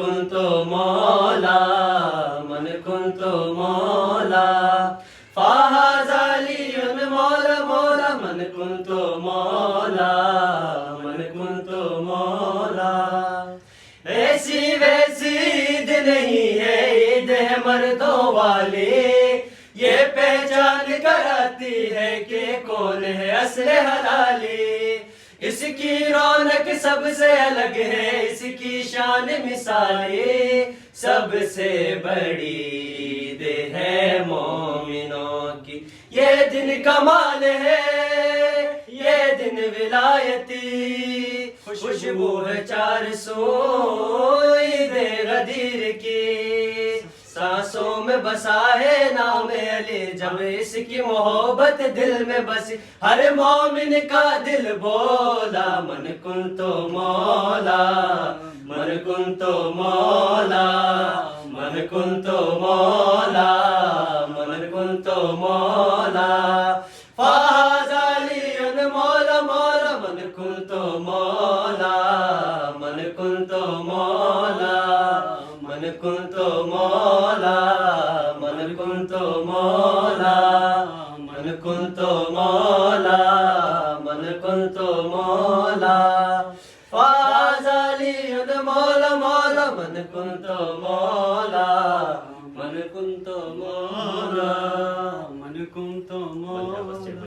kuntu mola man kuntu mola fahazaliyun mola mola man kuntu mola man kuntu mola ऐसी वैसी ईद नहीं है ईद है मर्दों वाली ये पहचान कराती है कि कौन है असले हलाली इसकी रौनक सबसे अलग है इसकी शान मिसाली सबसे बड़ी ईद है मोमिनों की ये दिन कमाल है ये दिन विलायती खुशबू है 400 ईद गदीर की सांसों में बसा है नाम अली जब इसकी मोहब्बत दिल में बसी हर मोमिन का दिल बोला मन कुंतो मौला मन कुंतो मौला मन कुंतो मौला मन कुंतो मौला फाज़ालियुन मौला मौला मन कुंतो मौला मन कुंतो मौला मन कुंतो मौला मन कुंतो मौला मन कुंतो मौला मन कुंतो मौला फाज़ालियुन मौला मौला मन कुंतो मौला मन कुंतो मौला मन कुंतो मौला।